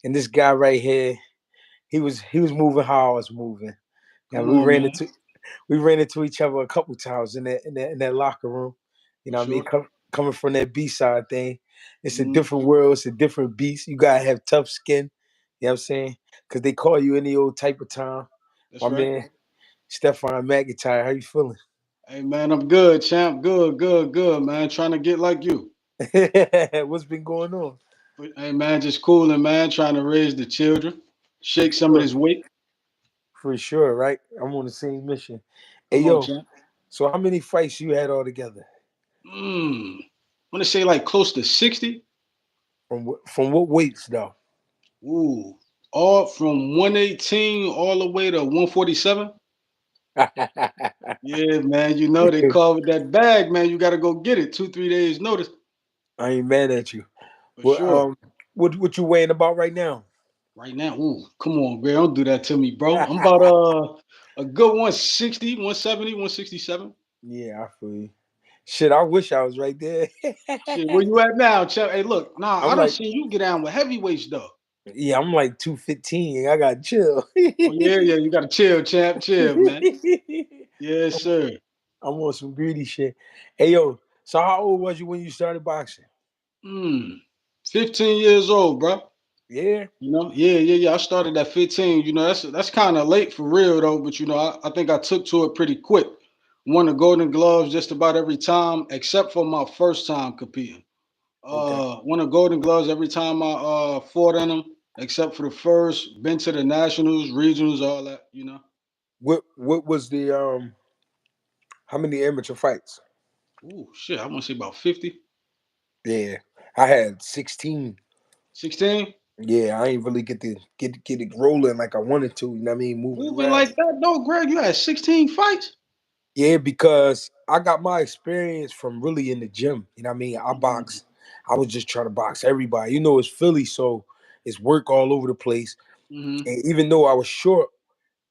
and this guy right here, he was moving how I was moving. And Come on, man. we ran into each other a couple times in that locker room. You For know what I mean? sure. Coming from that B side thing, it's a Mm, different world. It's a different beast. You gotta have tough skin. You know what I'm saying? Because they call you any old type of time. that's My right. man, Stephon McIntyre, how you feeling? Hey, man, I'm good, champ. Good, good, good, man. Trying to get like you. What's been going on? But, hey, man, just cooling, man. Trying to raise the children, For shake some of sure. this weight. For sure, right? I'm on the same mission. Hey Come on, yo, champ. so how many fights you had altogether? I want to say like close to 60. From what weights though? Ooh, all from 118 all the way to 147. Yeah, man. You know they call with that bag, man. You got to go get it. 2, 3 days notice I ain't mad at you. for Well, sure. what you weighing about right now? Right now, ooh, come on, Greg. Don't do that to me, bro. I'm about a good 160, 170, 167. Yeah, I feel you. Shit, I wish I was right there. Shit, where you at now, Chuck? Hey, look, nah, I I'm don't like, see you get down with heavyweights though. yeah, I'm like 215. I got chill. Oh yeah, yeah, you gotta chill, champ, chill, man. Yes, I'm, sir. I'm on some greedy shit. Hey yo, so how old was you when you started boxing? Mm, 15 years old, bro. Yeah. Yeah, yeah, yeah. I started at 15. That's kind of late for real though, but I think I took to it pretty quick. Won the Golden Gloves just about every time, except for my first time competing. Okay. Won the Golden Gloves every time I fought in them, except for the first. Been to the nationals, regionals, all that. What was the how many amateur fights? Ooh, shit, I want to say about 50, Yeah, I had 16. 16. Yeah, I ain't really get it rolling like I wanted to. You know what I mean? Moving Moving around. like that, though, Greg. You had 16 fights. Yeah, because I got my experience from really in the gym. You know what I mean? I Mm-hmm. box. I was just trying to box everybody. You know, it's Philly, so it's work all over the place. Mm-hmm. And even though I was short,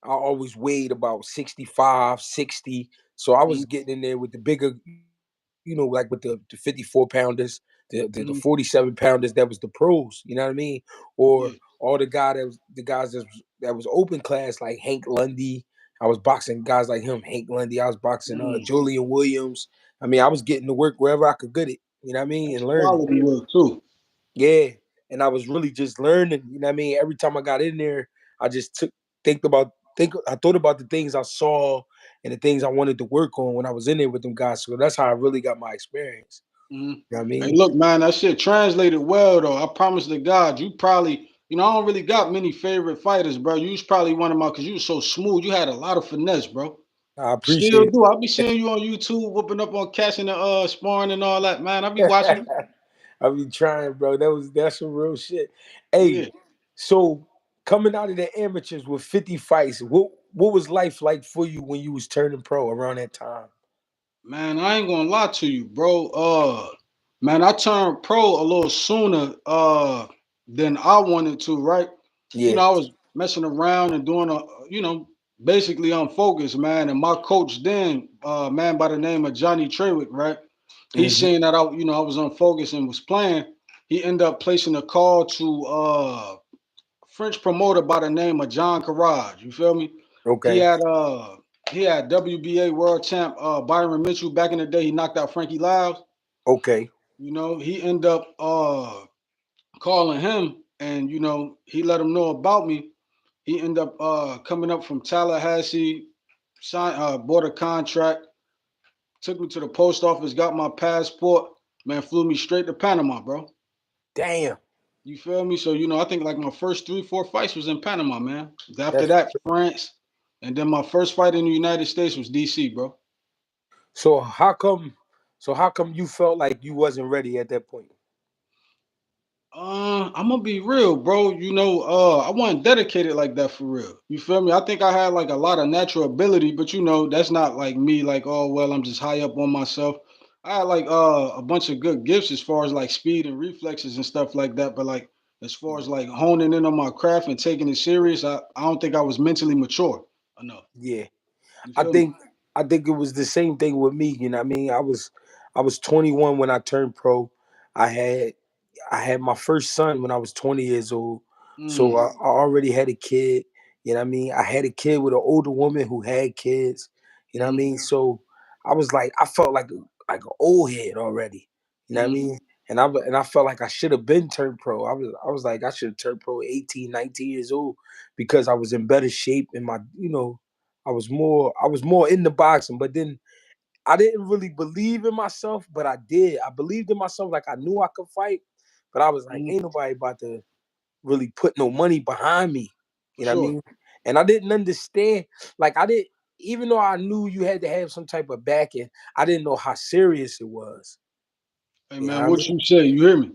I always weighed about 65, 60. So I was getting in there with the bigger, like with the 54 pounders, the Mm-hmm. 47 pounders that was the pros, you know what I mean? Or Yeah. all the guys that was open class like Hank Lundy. I was boxing guys like him, Hank Lundy. I was boxing Mm. Julian Williams. I mean, I was getting to work wherever I could get it, you know what I mean, That's and learning. quality work too. Yeah. And I was really just learning, you know what I mean? Every time I got in there, I just I thought about the things I saw and the things I wanted to work on when I was in there with them guys. So that's how I really got my experience. Hmm. You know what I Hey, mean? look, man, that shit translated well though. I promise to God, you probably, I don't really got many favorite fighters, bro. You was probably one of my, cause you was so smooth. You had a lot of finesse, bro. I Still appreciate do. I'll be seeing you on YouTube, whooping up on catching the sparring and all that, man. I'll be watching it. you. I be trying, bro. That's some real shit. Hey, Yeah, so coming out of the amateurs with 50 fights, what was life like for you when you was turning pro around that time? man. I ain't gonna lie to you, bro. Man, I turned pro a little sooner than I wanted to, right? Yeah. I was messing around and doing basically unfocused, man. And my coach then, man by the name of Johnny Trewick, right? He Hmm. seen that I was unfocused and was playing. He ended up placing a call to French promoter by the name of John Carrage. You feel me? He Okay. had uh he had WBA world champ Byron Mitchell back in the day. He knocked out Frankie Lyles. Okay. He ended up calling him and he let him know about me. He ended up coming up from Tallahassee, bought a contract, took me to the post office, got my passport, man, flew me straight to Panama, bro. Damn. You feel me? So, I think like my first 3, 4 fights was in Panama, man. After That's that, France. And then my first fight in the United States was DC, bro. so how come you felt like you wasn't ready at that point? I'm gonna be real, bro. I wasn't dedicated like that for real. You feel me? I think I had like a lot of natural ability, but that's not like me, like, oh well, I'm just high up on myself. I had like a bunch of good gifts as far as like speed and reflexes and stuff like that. But like as far as like honing in on my craft and taking it serious, I don't think I was mentally mature enough. Yeah. You I feel me? think I think it was the same thing with me, you know what I mean? I was 21 when I turned pro. I had I had my first son when I was 20 years old. So Mm, I already had a kid. You know what I mean? I had a kid with an older woman who had kids. You know what I mm, mean? So I was like, I felt like an old head already. You know what I mm, mean? And I felt like I should have been turned pro. I was like I should have turned pro at 18, 19 years old because I was in better shape and I was more in the boxing. But then I didn't really believe in myself, but I did. I believed in myself like I knew I could fight. But I was like, mm. ain't nobody about to really put no money behind me. For You know what I sure. mean? And I didn't understand. Like I didn't, even though I knew you had to have some type of backing, I didn't know how serious it was. Hey You know man, what I what mean? you say? You hear me?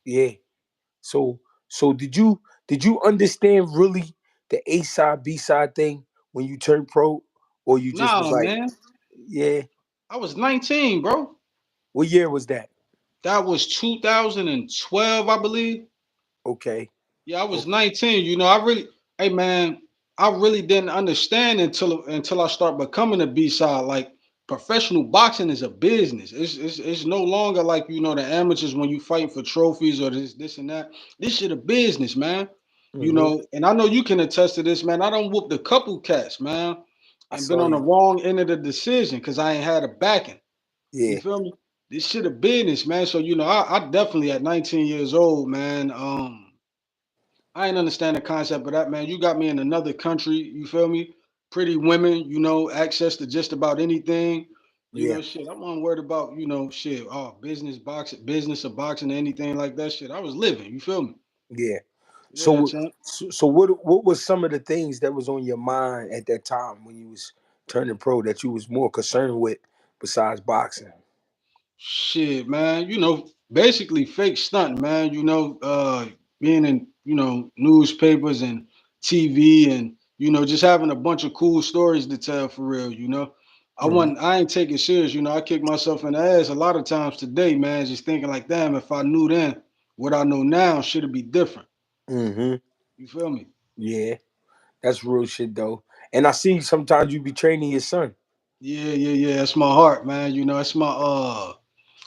Yeah. So so did you understand really the A side B side thing when you turned pro, or you just was Nah, like, man. yeah? I was 19, bro. What year was that? That was 2012, I believe. Okay. Yeah, I was Okay. 19. Hey man, I really didn't understand until I start becoming a B side. Like professional boxing is a business. It's no longer like the amateurs when you fighting for trophies or this and that. This shit a business, man. Hmm. And I know you can attest to this, man. I don't whooped a couple cats, man, I and been saw on the you. wrong end of the decision because I ain't had a backing. You Yeah. feel me? This shit a business, man. So I definitely at 19 years old, man. I ain't understand the concept of that, man. You got me in another country, you feel me? Pretty women, access to just about anything. Yeah. Shit. I wasn't worried about, shit, business boxing, business of boxing, or anything like that. Shit. I was living, you feel me? Yeah. Yeah, So, champ. so what was some of the things that was on your mind at that time when you was turning pro that you was more concerned with besides boxing? Shit, man. Basically fake stunt, man. Being in, newspapers and TV and, just having a bunch of cool stories to tell for real. Hmm. I ain't take it serious, I kick myself in the ass a lot of times today, man, just thinking like, damn, if I knew then what I know now, should it be different? Hmm. You feel me? Yeah, that's real shit though. And I see sometimes you be training your son. Yeah, yeah, yeah. That's my heart, man.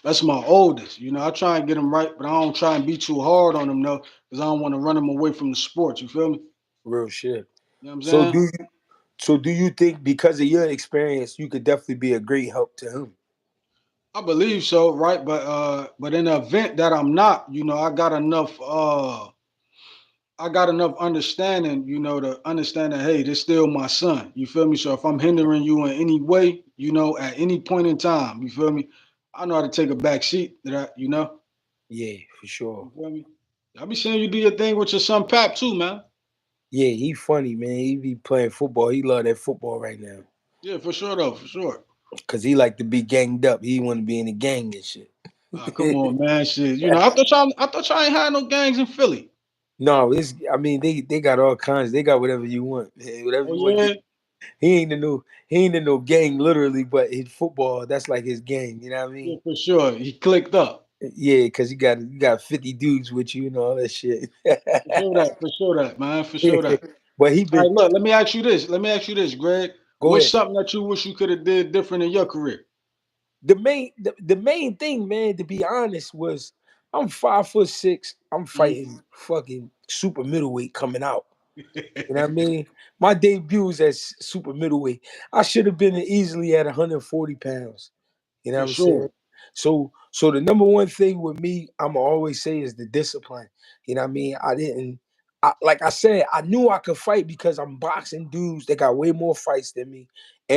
That's my oldest. I try and get him right, but I don't try and be too hard on him though, because I don't want to run him away from the sport. You feel me? Real shit. You know what I'm So saying? do you so do you think because of your experience you could definitely be a great help to him? I believe so, right? But in the event that I'm not, I got enough understanding, to understand that hey, this still my son. You feel me? So if I'm hindering you in any way, at any point in time, you feel me? I know how to take a back seat to that. Yeah, for sure. You feel me? I be seeing you do your thing with your son Pap too, man. Yeah, he funny, man. He be playing football. He love that football right now. Yeah, for sure though, for sure. Cause he like to be ganged up. He want to be in the gang and shit. Come on, man. Shit. I thought y'all ain't had no gangs in Philly. No, it's. I mean, they got all kinds. They got whatever you want. Whatever Oh you want. yeah? He ain't in no gang literally, but his football that's like his gang. You know what I Yeah, mean? for sure. He clicked up. Yeah, cause you got 50 dudes with you and all that shit. For sure that, man. For sure that. But he All been right, look, let me ask you this. Greg. go What's ahead. something that you wish you could have did different in your career? The main thing, man, to be honest, was I'm 5'6". I'm Mm. fighting fucking super middleweight coming out. You know what I mean? My debut was at super middleweight. I should have been easily at 140 pounds. You know what For I'm saying? sure. So the number one thing with me, I'm always say is the discipline. You know what I mean? Like I said, I knew I could fight because I'm boxing dudes that got way more fights than me,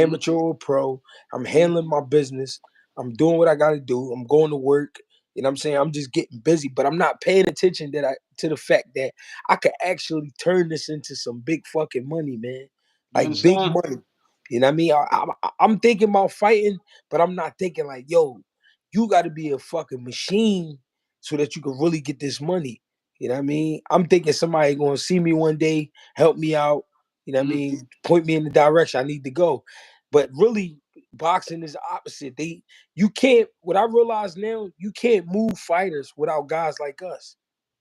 Mm, amateur or pro. I'm mm, handling my business. I'm doing what I gotta do. I'm going to work. You know what I'm saying? I'm just getting busy, but I'm not paying attention to the fact that I could actually turn this into some big fucking money, man. you Like big understand? money. You know what I mean? I'm thinking about fighting, but I'm not thinking like, yo, you got to be a fucking machine so that you can really get this money. You know what I mean? I'm thinking somebody going to see me one day, help me out. You know what I Mm, mean? Point me in the direction I need to go. But really, boxing is the opposite. You can't. What I realize now, you can't move fighters without guys like us.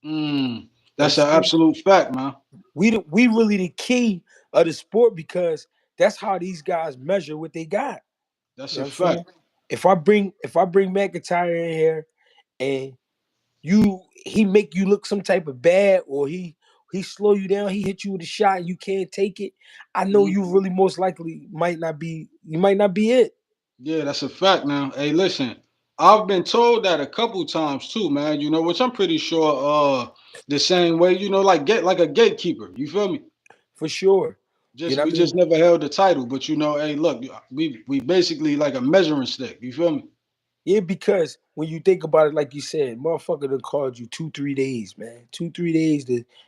mm. Like That's an absolute fact, man. we really the key of the sport because that's how these guys measure what they got. That's You know a what I'm saying? fact. If I bring McIntyre in here and he make you look some type of bad, or he slow you down, he hit you with a shot, and you can't take it, I know Mhm. you really most likely might not be it. Yeah, that's a fact now. Hey, listen, I've been told that a couple times too, man. You know, which I'm pretty sure the same way, you know, like get like a gatekeeper. You feel me? For sure. You Just know we what I mean? just never held the title, but you know, hey, look, we basically like a measuring stick. You feel me? Yeah, because when you think about it, like you said, motherfucker done called you 2, 3 days, man. 2, 3 days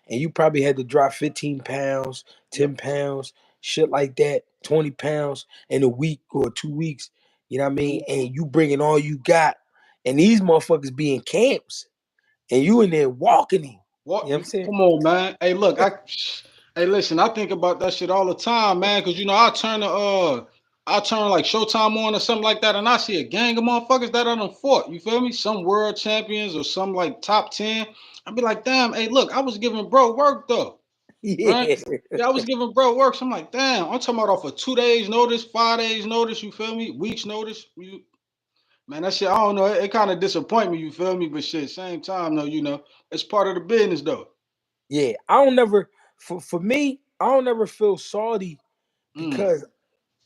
and you probably had to drop 15 pounds, Yep. 10 pounds, shit like that, 20 pounds in a week or 2 weeks. You know what I mean? Mhm. And you bringing all you got. And these motherfuckers be in camps and you in there walking him. You What? know what I'm saying? Come on, man. Hey, look, hey, listen, I think about that shit all the time, man. Cause you know, I turn like Showtime on or something like that, and I see a gang of motherfuckers that I done fought. You feel me? Some world champions or some like top 10. I'd be like, damn, hey, look, I was giving bro work though, right? Yeah. Yeah, I was giving bro work. So I'm like, damn, I'm talking about off of 2 days notice, 5 days notice. You feel me? Weeks notice. Man, that shit, I don't know. It kind of disappoint me. You feel me? But shit, same time though, you know, it's part of the business though. Yeah. I don't never for me, I don't ever feel salty Mm, because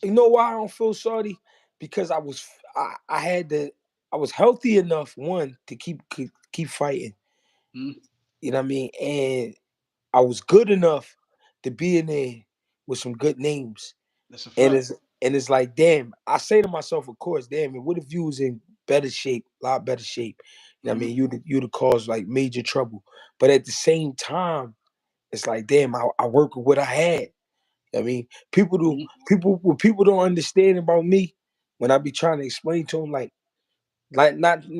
you know why I don't feel sorry? Because I had to I was healthy enough one to keep fighting. mm, You know what I mean? And I was good enough to be in there with some good names. that's a And fact. it's like, damn, I say to myself, of course, damn it, what if you was in better shape, a lot better shape? You know what I Mm, mean? You'd have caused like major trouble. But at the same time, it's like, damn, I work with what I had. I mean, mm, what people don't understand about me when I be trying to explain to them, like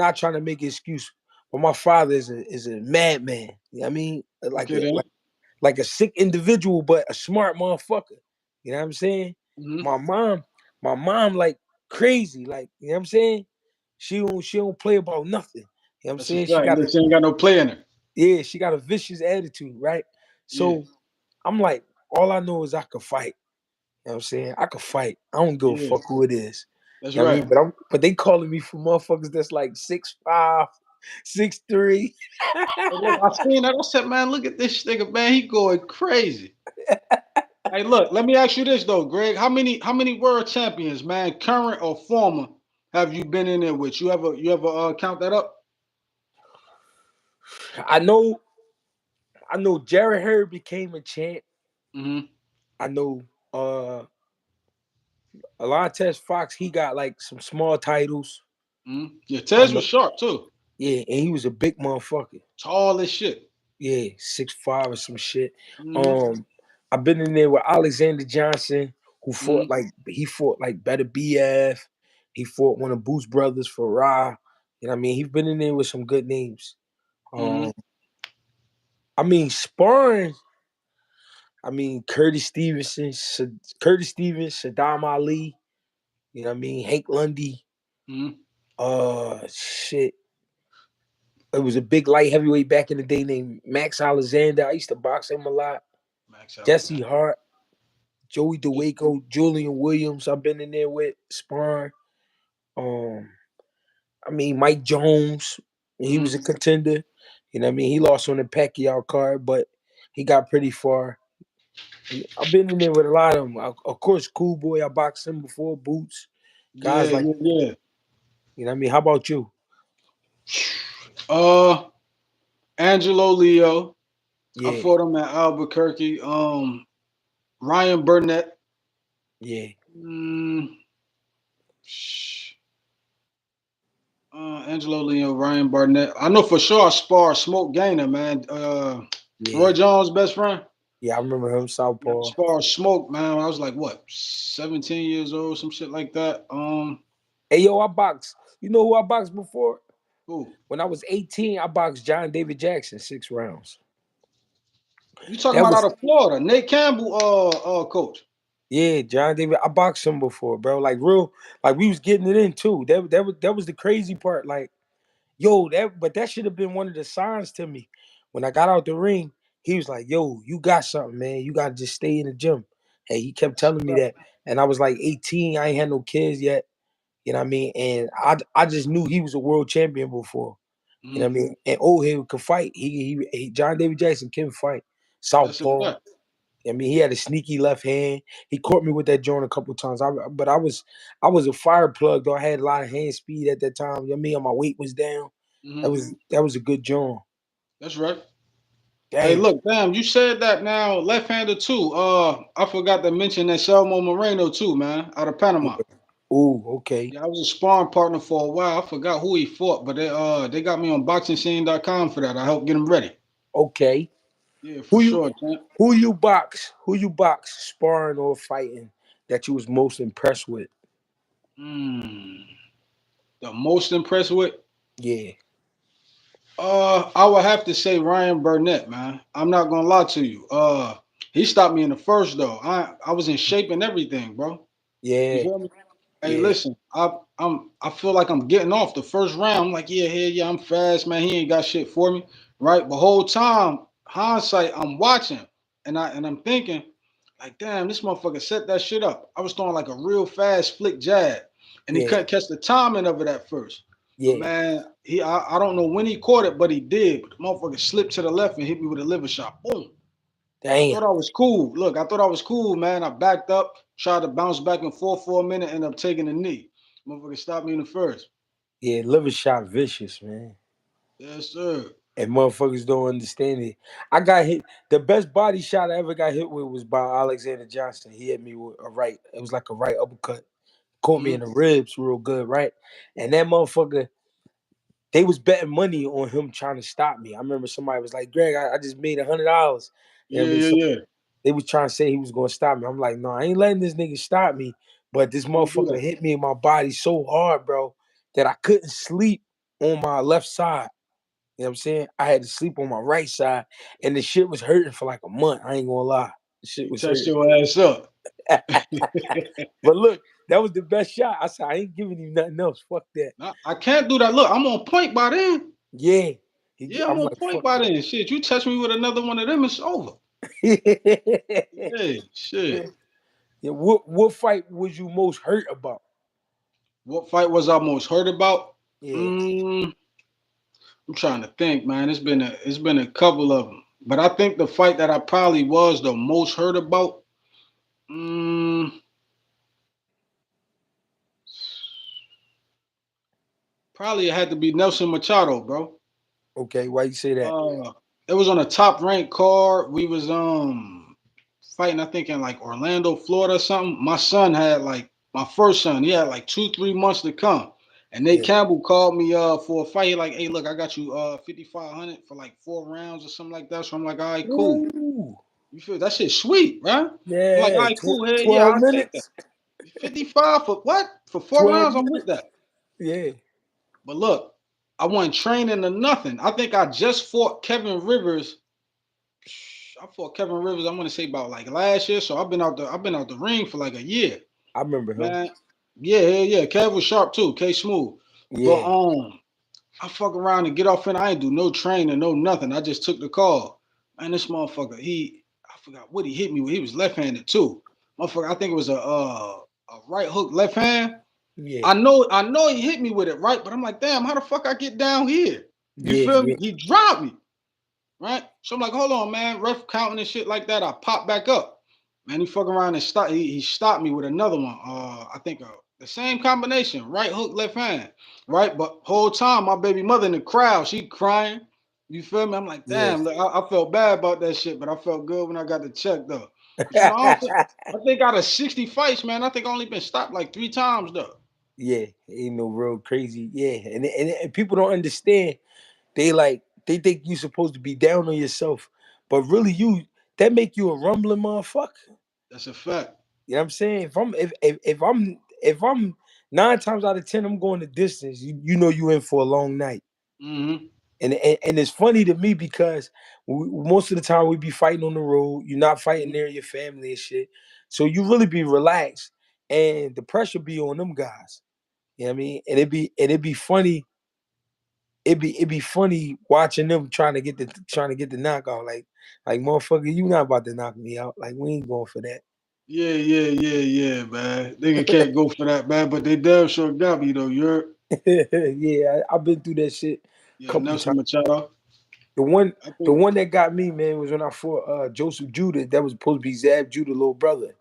not trying to make an excuse, but my father is a madman. You know what I mean, like okay then. like a sick individual, but a smart motherfucker. You know what I'm saying? Mm, My mom, my mom like crazy, like you know what I'm saying. She don't play about nothing. You know what I'm that's a saying? She fact. got a This ain't got no play in it. yeah, she got a vicious attitude, right? Yeah, So I'm like, all I know is I could fight. You know what I'm saying? I could fight. I don't give a yeah, fuck who it is. that's You know what I right. mean? But they calling me for motherfuckers that's like 6'5", 6'3". Hey, look, I seen that. I said, man, look at this nigga, man. He going crazy. Hey, look, let me ask you this though, Greg. How many world champions, man, current or former, have you been in there with? You ever count that up? I know Jared Hurd became a champ. Mm-hmm. I know Alantez Fox, he got like some small titles. Mm-hmm. Yeah, I Tez was know, sharp too. yeah, and he was a big motherfucker. Tall as shit. Yeah, 6'5" or some shit. Mm-hmm. Um, I've been in there with Alexander Johnson, who Mm-hmm. fought like better BF. He fought one of Boots brothers for Ra. You know what I mean? He's been in there with some good names. Mm-hmm. Um, I mean sparring. I mean Curtis Stevens, Saddam Ali. You know what I mean? Hank Lundy. Mm-hmm. Shit. It was a big light heavyweight back in the day named Max Alexander. I used to box him a lot. Max Jesse Alexander. Hart. Joey DeWaco, Julian Williams, I've been in there with sparring. Um, I mean Mike Jones, he Mm-hmm. was a contender. You know what I mean? He lost on the Pacquiao card, but he got pretty far. I've been in there with a lot of them. Of course, Cool Boy, I boxed him before, Boots, guys Yeah, like yeah, yeah. you know what I mean? How about you? Uh, Angelo Leo. I Yeah, fought him at Albuquerque. Ryan Burnett. yeah. Mm, Angelo Leo, Ryan Barnett. I know for sure I sparred Smoke Gainer, man. Yeah, Roy Jones' best friend. yeah, I remember him, Yeah, I Southpaw. sparred Smoke, man. I was like, what, 17 years old, some shit like that. Hey, yo, I boxed. You know who I boxed before? Who? When I was 18, I boxed John David Jackson 6 rounds. You talking That about out was of Florida? Nate Campbell, coach. Yeah, John David. I boxed him before, bro. Like real, like we was getting it in too. That was the crazy part. Like, yo, that should have been one of the signs to me. When I got out the ring, he was like, "Yo, you got something, man. You gotta just stay in the gym." Hey, he kept That's telling a me fact. that, and I was like 18. I ain't had no kids yet. You know what I mean? And I just knew he was a world champion before. You know what I Mhm. mean? And old head could fight. John David Jackson can fight. That's a southpaw. fact. I mean, he had a sneaky left hand. He caught me with that joint a couple times. But I was a fire plug though. I had a lot of hand speed at that time. You know what I mean? My weight was down. That Hmm. was a good joint. That's right. Hey, Damn. look, damn, you said that now, left-handed too. I forgot to mention that Selmo Moreno too, man, out of Panama. Ooh, okay. Yeah, I was a sparring partner for a while. I forgot who he fought, but they got me on boxingscene.com for that. I helped get him ready. Okay. Yeah, for Who you sure, champ. who you box sparring or fighting that you was most impressed with? Mm, the most impressed with? Yeah. I would have to say Ryan Burnett, man. I'm not gonna lie to you. He stopped me in the first though. I was in shape and everything, bro. You Yeah. feel me? Hey, Yeah. listen, I feel like I'm getting off the first round. I'm like, yeah, yeah, I'm fast, man. He ain't got shit for me, right? But whole time, hindsight, I'm watching, and I'm thinking, like, damn, this motherfucker set that shit up. I was throwing like a real fast flick jab, and he Yeah. couldn't catch the timing of it at first. But Yeah. man, I don't know when he caught it, but he did. But the motherfucker slipped to the left and hit me with a liver shot. Boom. I Damn. thought I was cool. Look, I thought I was cool, man. I backed up, tried to bounce back and forth for a minute, ended up taking a knee. Motherfucker stopped me in the first. Yeah. Liver shot vicious, man. Yes, sir. And motherfuckers don't understand it. I got hit. The best body shot I ever got hit with was by Alexander Johnson. He hit me with a right. It was like a right uppercut. Caught me Hmm. in the ribs real good, right? And that motherfucker, they was betting money on him trying to stop me. I remember somebody was like, "Greg, I just made $100." You know Yeah, what I mean? yeah, yeah. They was trying to say he was gonna stop me. I'm like, no, I ain't letting this nigga stop me. But this Can't do motherfucker that. hit me in my body so hard, bro, that I couldn't sleep on my left side. You know what I'm saying? I had to sleep on my right side, and the shit was hurting for like a month. I ain't gonna lie. The shit He was touched hurting. your ass up. But look, that was the best shot. I said, I ain't giving you nothing else. Fuck that. I can't do that. Look, I'm on point by then. Yeah. Yeah, I'm I'm on like, point fuck by that. then. Shit, you touch me with another one of them, it's over. Hey, shit. Yeah, what fight was you most hurt about? What fight was I most hurt about? Yeah. Mm, I'm trying to think, man. It's been a couple of them, but I think the fight that I probably was the most hurt about, mm, probably it had to be Nelson Machado, bro. Okay, why you say that? Uh, it was on a top ranked card. We was fighting, I think in like Orlando, Florida, or something. My son had like my first son. He had like 2-3 months to come. And Nate Yeah. Campbell called me for a fight. He like, hey, look, I got you 5,500 for like 4 rounds or something like that. So I'm like, all right, cool. Ooh. You feel that shit sweet, right? I'm like, all Yeah. right, cool, hey, yeah, 12 I'll take that. minutes. 55 for what? For 12 4 rounds, I'm with minutes. that. Yeah. But look, I wasn't training or nothing. I think I just fought Kevin Rivers. I fought Kevin Rivers. I want to say about like last year. So I've been out the ring for like a year, I remember him. man. Yeah, yeah, yeah. Kev was sharp too. K Smooth. But Yeah. I fuck around and get off and I ain't do no training, no nothing. I just took the call. Man, this motherfucker, I forgot what he hit me with. He was left-handed too. Motherfucker, I think it was a right hook left hand. Yeah. I know he hit me with it, right? But I'm like, damn, how the fuck I get down here? You Yeah. feel me? Yeah. He dropped me, right? So I'm like, hold on, man. Ref counting and shit like that. I pop back up. Man, he fuck around and stop. He stopped me with another one. I think the same combination, right hook, left hand, right. But whole time, my baby mother in the crowd, she crying. You feel me? I'm like, Yeah. damn. Look, I felt bad about that shit, but I felt good when I got the check though. But I don't think. I think out of 60 fights, man, I think I only been stopped like 3 times though. Yeah. Ain't no real crazy. Yeah. And people don't understand. They think you supposed to be down on yourself. But really that make you a rumbling motherfucker. That's a fact. You know what I'm saying? If I'm 9 times out of 10, I'm going the distance. You know you in for a long night. Hmm. And it's funny to me because most of the time we be fighting on the road. You're not fighting Hmm. near your family and shit. So you really be relaxed. And the pressure be on them guys. You know what I mean? And it'd be funny. It'd be funny watching them trying to get the knockout. Like motherfucker, you not about to knock me out. Like we ain't going for that. Yeah, yeah, yeah, yeah, man. Nigga can't go for that, man. But they damn sure got me though. You're Yeah, I've been through that shit a yeah, couple Nelson times. Machado. The one, I the think. one that got me, man, was when I fought Joseph Judah. That was supposed to be Zab Judah, little brother.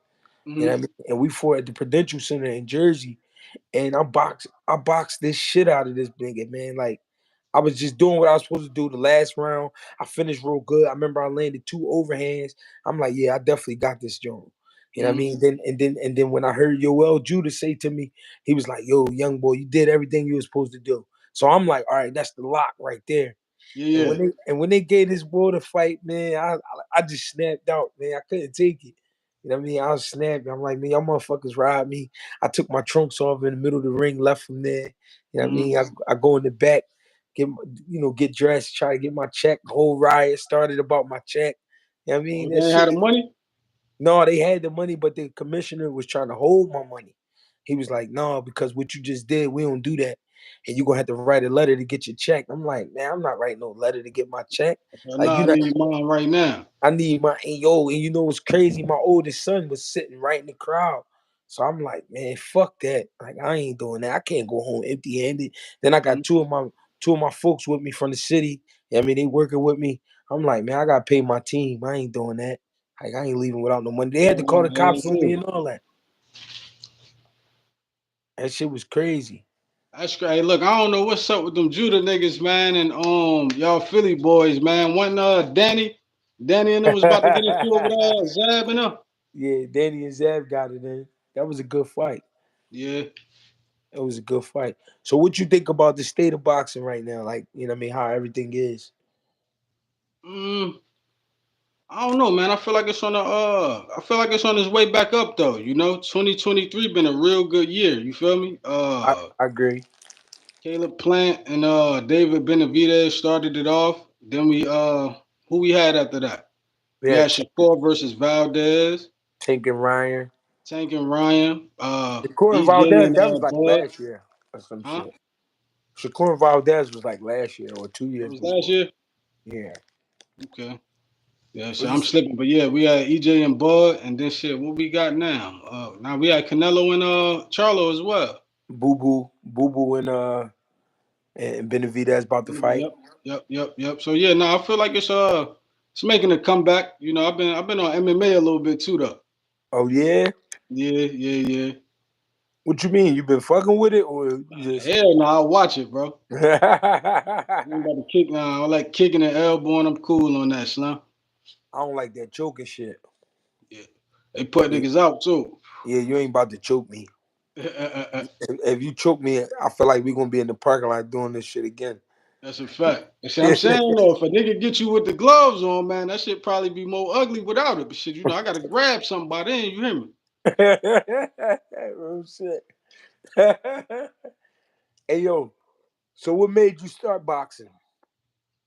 You know what I Hmm. mean? And we fought at the Prudential Center in Jersey. And I boxed this shit out of this nigga, man. Like I was just doing what I was supposed to do. The last round, I finished real good. I remember I landed two overhands. I'm like, yeah, I definitely got this joint. You know what I Hmm. mean? Then when I heard Yoel Judah say to me, he was like, "Yo, young boy, you did everything you were supposed to do." So I'm like, "All right, that's the lock right there." Yeah, And yeah. when they gave this boy the fight, man, I just snapped out, man. I couldn't take it. You know what I mean? I was snapping. I'm like, man, y'all motherfuckers robbed me. I took my trunks off in the middle of the ring, left from there. You know what I Hmm. mean? I go in the back, get dressed, try to get my check. The whole riot started about my check. You know what I Oh, mean? they That ain't shit. had the money. No, they had the money, but the commissioner was trying to hold my money. He was like, no, because what you just did, we don't do that. And you're gonna have to write a letter to get your check. I'm like, man, I'm not writing no letter to get my check. Like Nah, you I not need mine right now. I need my and yo, and you know what's crazy? My oldest son was sitting right in the crowd. So I'm like, man, fuck that. Like I ain't doing that. I can't go home empty handed. Then I got Mhm. two of my folks with me from the city. I mean, they working with me. I'm like, man, I gotta pay my team. I ain't doing that. Like I ain't leaving without no money. They had Yeah, to call nah, the that cops ain't on me cool. and all that. That shit was crazy. That's great. Hey, look, I don't know what's up with them Judah niggas, man, and y'all Philly boys, man. One Danny and them was about to get into it with Zab and them. Yeah, Danny and Zab got it in. That was a good fight. Yeah. It was a good fight. So what you think about the state of boxing right now? Like, you know what I mean, how everything is. Mm, I don't know, man. I feel like it's on its way back up though. 2023 been a real good year. You feel me? I agree. Caleb Plant and David Benavidez started it off. Then who we had after that? We Yeah, had Shakur versus Valdez, Tank and Ryan. Tank and Ryan, Shakur and EJ Valdez, and that was like Bud. last year or some Huh? shit. Shakur and Valdez was like last year or two That years was last before. year. Yeah. Okay. Yeah, so What I'm is slipping, but yeah, we had EJ and Bud, and then shit. What we got now? Now we had Canelo and Charlo as well. Boo Boo and Benavidez about to fight? Yep, yep. So yeah, no, I feel like it's making a comeback. I've been on MMA a little bit too though. Oh yeah? Yeah. What you mean? You been fucking with it or you just Hell no, I'll watch it, bro. I I'm about to kick now. I like kicking and elbowing. I'm cool on that, Slim. don't like that choking shit. Yeah. They put Yeah, niggas out too. yeah, you ain't about to choke me. If you choke me, I feel like we're gonna be in the parking lot doing this shit again. That's a fact. And see, I'm saying though, if a nigga get you with the gloves on, man, that shit probably be more ugly without it. But shit, I gotta grab something by then. You hear me? Real shit. Hey yo, so what made you start boxing?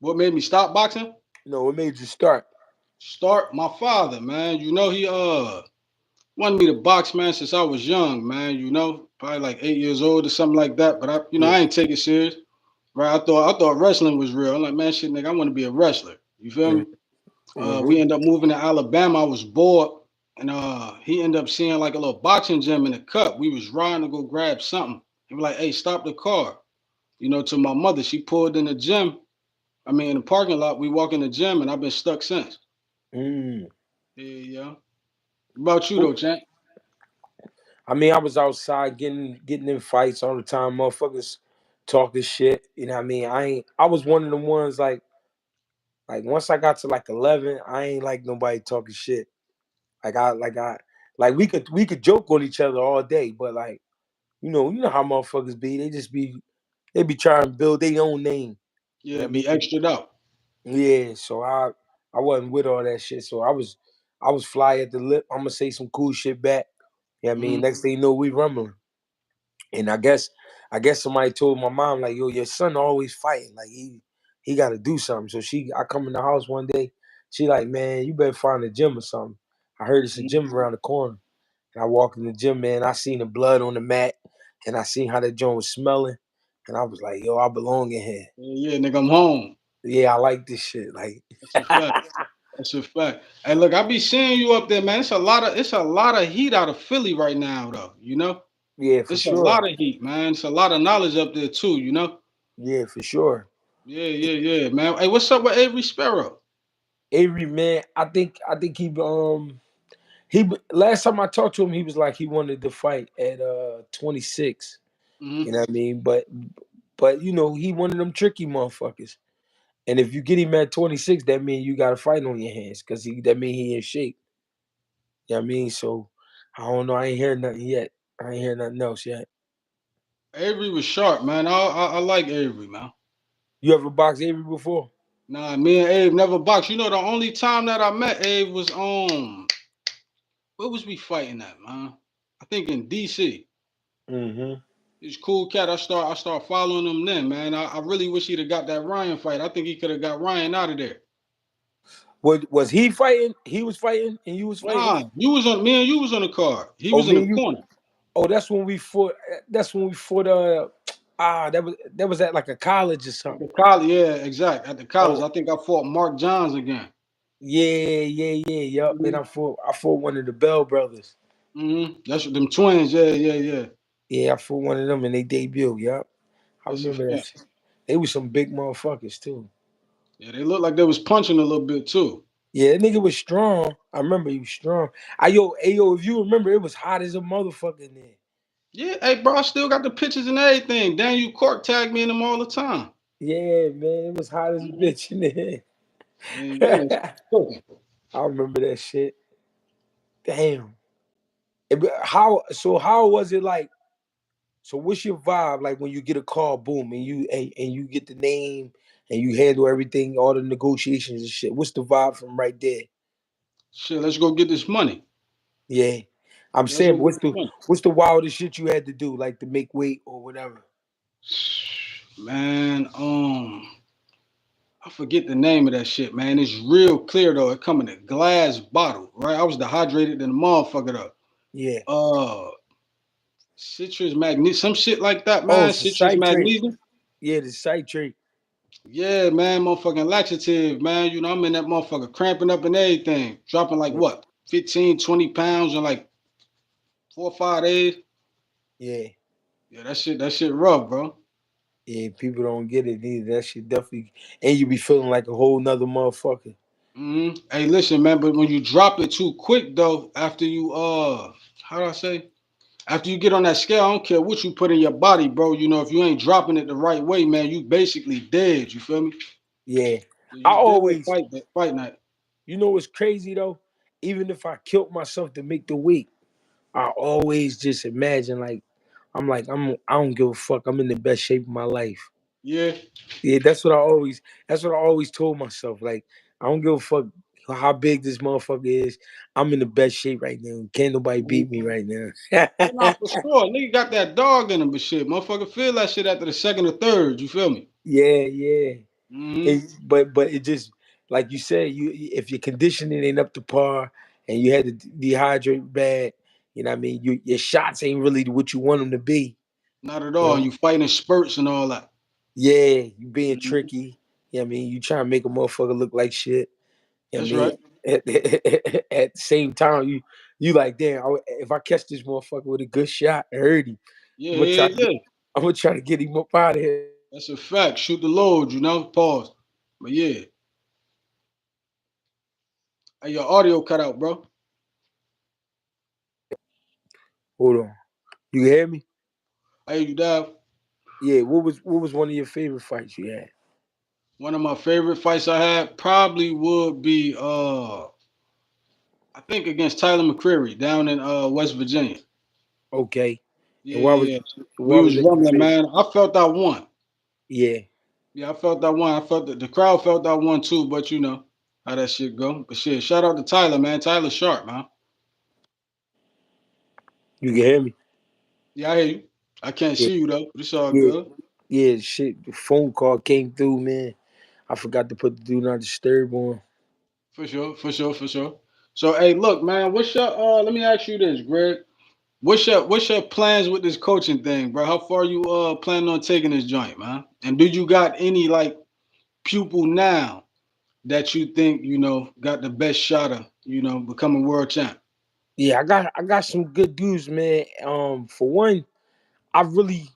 What made me stop boxing? No, what made you start? Start my father, man. He wanted me to box, man, since I was young, man. Probably like 8 years old or something like that. But Yeah. I ain't take it serious. Right? I thought wrestling was real. I'm like, man, shit, nigga, I want to be a wrestler. You feel me? Mm-hmm. We ended up moving to Alabama. I was bored, and he ended up seeing like a little boxing gym in the cut. We was riding to go grab something. He was like, "Hey, stop the car." To my mother, she pulled in the gym. I mean, in the parking lot. We walk in the gym, and I've been stuck since. Mm. Yeah. What about you though, champ? I mean, I was outside getting in fights all the time, motherfuckers talking shit. You know what I mean? I was one of the ones like once I got to like 11, I ain't like nobody talking shit. Like we could joke on each other all day, but like you know how motherfuckers be. They be trying to build their own name. You know Yeah, what be I mean? extra out. Yeah, so I wasn't with all that shit. So I was fly at the lip. I'm gonna say some cool shit back. You know what I mean? Hmm. Next thing you know, we rumbling. And I guess somebody told my mom like, yo, your son always fighting. Like he got to do something. So I come in the house one day. She like, man, you better find a gym or something. I heard it's a gym around the corner. And I walked in the gym, man. I seen the blood on the mat, and I seen how that joint was smelling, and I was like, yo, I belong in here. Yeah, nigga, I'm home. Yeah, I like this shit. Like, That's a fact. That's a fact. Hey, look, I be seeing you up there, man. It's a lot of heat out of Philly right now, though. yeah, for It's a sure. lot of heat, man. It's a lot of knowledge up there too. Yeah, for sure. Yeah, man. Hey, what's up with Avery Sparrow? Avery, man, I think he last time I talked to him, he was like he wanted to fight at 26. You Hmm. know what I mean? But you know, he one of them tricky motherfuckers. And if you get him at 26, that means you got a fight on your hands because that means he in shape. You know what I mean? So I don't know. I ain't heard nothing yet. I ain't heard nothing else yet. Avery was sharp, man. I like Avery, man. You ever boxed Avery before? Nah, me and Abe never boxed. You know, the only time that I met Abe was where was we fighting at, man? I think in DC. Mm-hmm. He's a cool cat. I start following him then, man. I really wish he'd have got that Ryan fight. I think he could have got Ryan out of there. Was he fighting? He was fighting and you was fighting? Nah, you was on me and you was on the card. He Oh, was in me the and you. corner. Oh, that's when we fought. That's when we fought. That was at like a college or At the something. college, yeah, exact. At the college. Oh, I think I fought Mark Johns again. yeah. Yup. And Hmm. I fought one of the Bell brothers. That's what them twins, yeah. Yeah, I fought one of them and they debut. Yup. I That's a remember that fact. shit. They was some big motherfuckers too. Yeah, they looked like they was punching a little bit too. Yeah, that nigga was strong. I remember he was strong. Ayo, if you remember, it was hot as a motherfucker in there. Yeah, hey bro, I still got the pictures and everything. Daniel Cork tagged me in them all the time. Yeah, man, it was hot as a Hmm. bitch in Yeah. there. I remember that shit. Damn. How was it like? So what's your vibe like when you get a call, boom, and you get the name and you handle everything, all the negotiations and shit? What's the vibe from right there? Shit, let's go get this money. Yeah, I'm Let's saying, go but get what's this the money. what's the wildest shit you had to do, like to make weight or whatever? Man, I forget the name of that shit, man. It's real clear though. It come in a glass bottle, right? I was dehydrated than a motherfucker though. Yeah. Citrus magnesium, some shit like that, Oh, man. it's a Citrus citrate. magnesium. Yeah, the citrate. Yeah, man, motherfucking laxative, man. You know, I'm in that motherfucker cramping up and everything. Dropping like Yeah, what, 15, 20 pounds in like 4 or 5 days. yeah, Yeah, that shit rough, bro. yeah. People don't get it either. That shit definitely, and you be feeling like a whole nother motherfucker. Hey, listen, man, but when you drop it too quick though, after you how do I say? After you get on that scale, I don't care what you put in your body, bro. You know, if you ain't dropping it the right way, man, you basically dead. You feel me? Yeah, I You dead always, fight night. you know, what's crazy though. Even if I killed myself to make the weight, I always just imagine like I don't give a fuck. I'm in the best shape of my life. Yeah, Yeah, that's what I always told myself. Like, I don't give a fuck how big this motherfucker is. I'm in the best shape right now. Can't nobody beat me right now. oh, nah, for sure. Nigga got that dog in him, but shit, motherfucker feel that shit after the second or third. You feel me? Yeah. Mm-hmm. But it just like you said, you if your conditioning ain't up to par and you had to dehydrate bad, you know what I mean. Your shots ain't really what you want them to be. Not at You all. know? And you fighting in spurts and all that. Yeah, you being Mhm. tricky. You know what I mean, you trying to make a motherfucker look like shit. You know what I That's mean? right. At the same time, you like, damn, if I catch this motherfucker with a good shot, I heard him. Yeah, I'm gonna try yeah, to get yeah. I'm gonna try to get him up out of here. That's a fact. Shoot the load, you know. Pause. But yeah, hey, your audio cut out, bro. Hold on. You hear me? Hey, you dive. Yeah, what was one of your favorite fights you had? One of my favorite fights I had probably would be I think against Tyler McCreary down in West Virginia. Okay. And Yeah, why was yeah, yeah. We why was was that your rumbling, favorite? man. I felt I won. Yeah, Yeah, I felt that one. I felt that the crowd felt that one too, but you know how that shit go. But shit, shout out to Tyler, man. Tyler Sharp, man. you can hear me. Yeah, I hear you. I can't Yeah, see you though, but it's all yeah, good. yeah. Shit, the phone call came through, man. I forgot to put the do not disturb on. For sure. So hey, look, man, what's your let me ask you this, Greg. What's your plans with this coaching thing, bro? How far you planning on taking this joint, man? And do you got any like pupil now that you think, got the best shot of, becoming world champ? Yeah, I got some good dudes, man. For one, I really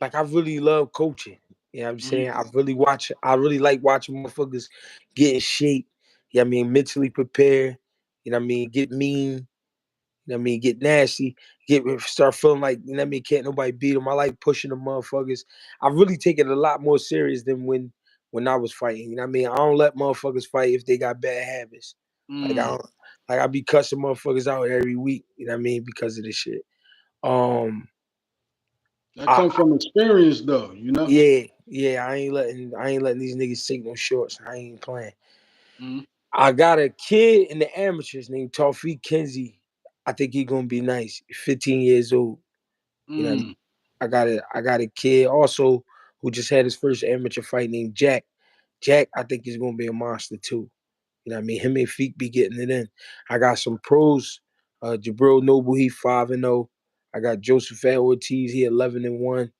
I really love coaching. You know what I'm Mm. saying? I really like watching motherfuckers get in shape. You know what I mean? Mentally prepare. You know what I mean? Get mean. You know what I mean? Get nasty. Start feeling like, you know what I mean, can't nobody beat them. I like pushing the motherfuckers. I really take it a lot more serious than when I was fighting. You know what I mean? I don't let motherfuckers fight if they got bad habits. Like I Mm. don't like I be cussing motherfuckers out every week, you know what I mean, because of this shit. Um That I come from experience, though. You know. yeah, I ain't letting these niggas take no shorts. I ain't playing. Mm. I got a kid in the amateurs named Tawfiq Kenzie. I think he gonna be nice. 15 years old. You know what I mean? Mm. I got a kid also who just had his first amateur fight named Jack. Jack, I think he's gonna be a monster too. You know what I mean? Him and Feek be getting it in. I got some pros. Jabril Noble, he 5-0. I got Joseph Ortiz, he 11-1.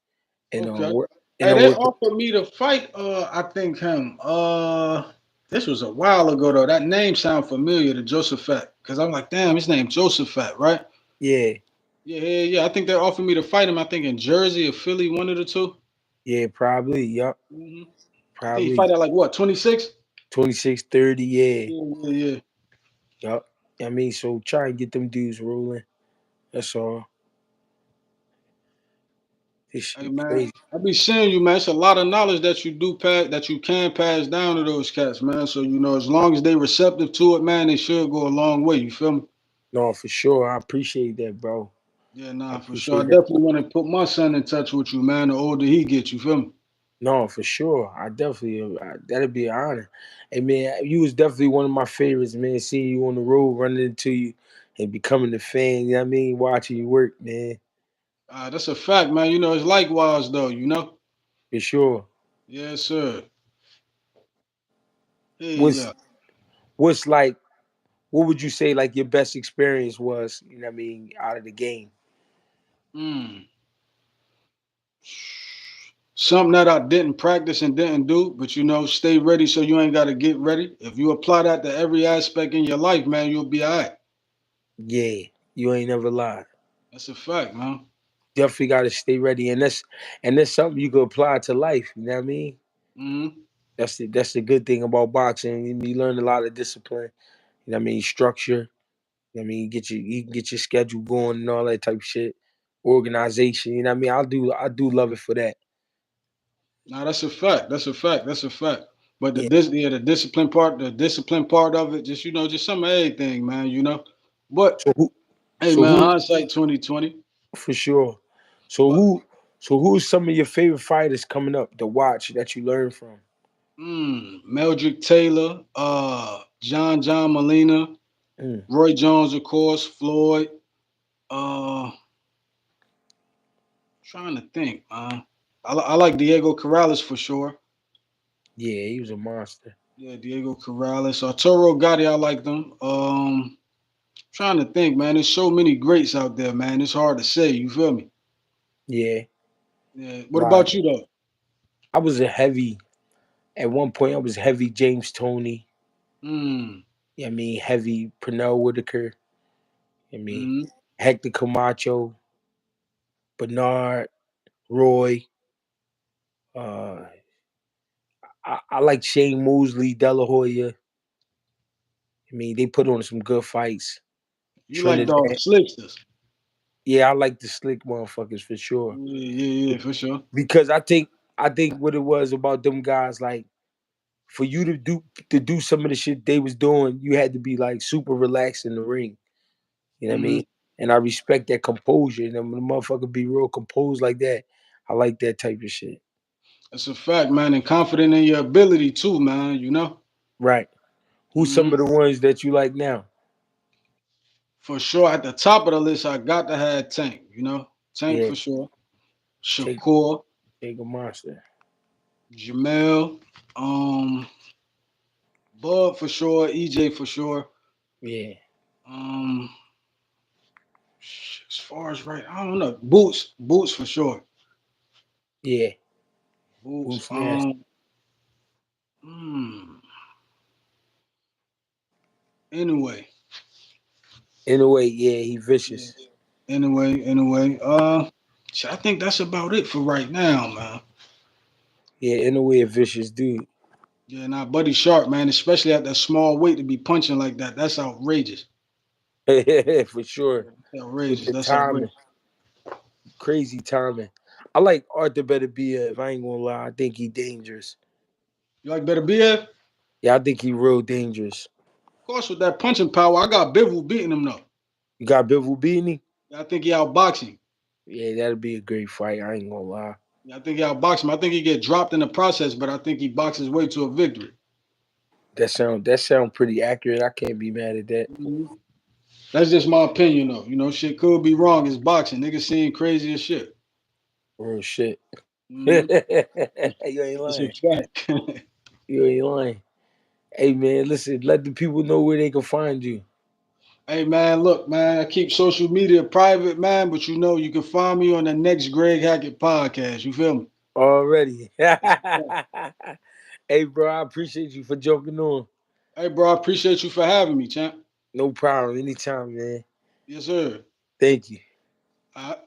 And Okay. and Hey, I'm they working. offered me to fight. I think him. This was a while ago though. That name sound familiar to Josephat, because I'm like, damn, his name Josephat, right? Yeah, Yeah, yeah, yeah. I think they offered me to fight him. I think in Jersey or Philly, one of the 2. yeah, probably. Yup. Mm-hmm. I think he Probably fight at like what, 26? 26-30. Yeah. Yeah, yeah, yeah. Yup. I mean, so try and get them dudes rolling. That's all. This Hey shit man, crazy. I be seeing you, man. It's a lot of knowledge that you do pass, that you can pass down to those cats, man. So as long as they receptive to it, man, they should go a long way. You feel me? No, for sure. I appreciate that, bro. Yeah, I nah, for sure. I appreciate that. definitely want to put my son in touch with you, man. The older he gets, you feel me? No, for sure. I definitely that'd be an honor. Hey man, you was definitely one of my favorites, man. Seeing you on the road, running into you, and becoming a fan. You know what I mean? Watching you work, man. That's a fact, man. It's likewise though. For sure. Yes, sir. Hey, What's yeah. what's like? What would you say like your best experience was? You know what I mean? Out of the game. Mm. Something that I didn't practice and didn't do, but stay ready so you ain't got to get ready. If you apply that to every aspect in your life, man, you'll be all right. Yeah, you ain't never lied. That's a fact, man. Definitely got to stay ready, and that's something you can apply to life. You know what I mean? Hmm. That's the good thing about boxing. You learn a lot of discipline. You know what I mean? Structure. You know what I mean? You can get your schedule going and all that type of shit. Organization. You know what I mean? I do love it for that. Nah, that's a fact. That's a fact. That's a fact. But Yeah. the discipline part of it, just some of everything, man. But So who? hey, So man, who? hindsight 2020. For sure. So But who? So who's some of your favorite fighters coming up to watch that you learn from? Meldrick Taylor, John Molina, Mm, Roy Jones, of course, Floyd. Uh, Trying to think, man. I like Diego Corrales for sure. yeah, he was a monster. Yeah, Diego Corrales. Arturo Gotti, I like them. Trying to think, man. There's so many greats out there, man. It's hard to say. You feel me? Yeah, Yeah. What lot. about you though? I was a heavy. At one point, I was heavy James Tony. Mm. I mean, heavy Pernell Whitaker. I mean, Mm. Hector Camacho, Bernard, Roy. Uh, I like Shane Mosley, De La Hoya. I mean, they put on some good fights. You like the Trinidad. slicksters? Yeah, I like the slick motherfuckers for sure. Yeah, yeah, yeah, for sure. Because I think what it was about them guys, like for you to do some of the shit they was doing, you had to be like super relaxed in the ring. You know what I Mm-hmm. mean? And I respect that composure. And when a motherfucker be real composed like that, I like that type of shit. That's a fact, man, and confident in your ability too, man. Right. Who's some Hmm. of the ones that you like now? For sure, at the top of the list, I got to have Tank. Tank Yeah, for sure. take Shakur, take a monster. Jamel, um, Bud for sure, EJ for sure. Yeah, Um, as far as right, I don't know. Boots for sure. yeah. Boots. Who's nasty? Hmm. Anyway, In a way, yeah, he yeah. vicious. Anyway. I think that's about it for right now, man. Yeah, in a way, a vicious dude. Yeah, nah, Buddy Sharp, man, especially at that small weight to be punching like that. That's outrageous. For sure. That's With outrageous. the That's outrageous. timing, crazy timing. I like Arthur Better be if I ain't gonna lie. I think he dangerous. You like Better BF? Of Yeah, I think he real dangerous. course, with that punching power, I got Bivol beating him though. You got Bivol beating him? I think he outboxing. Yeah, that'd be a great fight. I ain't gonna lie. Yeah, I think he outboxing him. I think he get dropped in the process, but I think he boxes way to a victory. That sound pretty accurate. I can't be mad at that. Mhm. That's just my opinion though. You know, shit could be wrong. It's boxing. Niggas seeing crazy as shit. Real shit. You Hmm. ain't That's a lying. fact. You ain't lying. Hey man, listen, let the people know where they can find you. Hey man, look, man, I keep social media private, man, but you know you can find me on the next Greg Hackett podcast. You feel me? Already. Hey bro, I appreciate you for jumping on. Hey, bro, I appreciate you for having me, champ. No problem. Anytime, man. Yes, sir. Thank you. All right.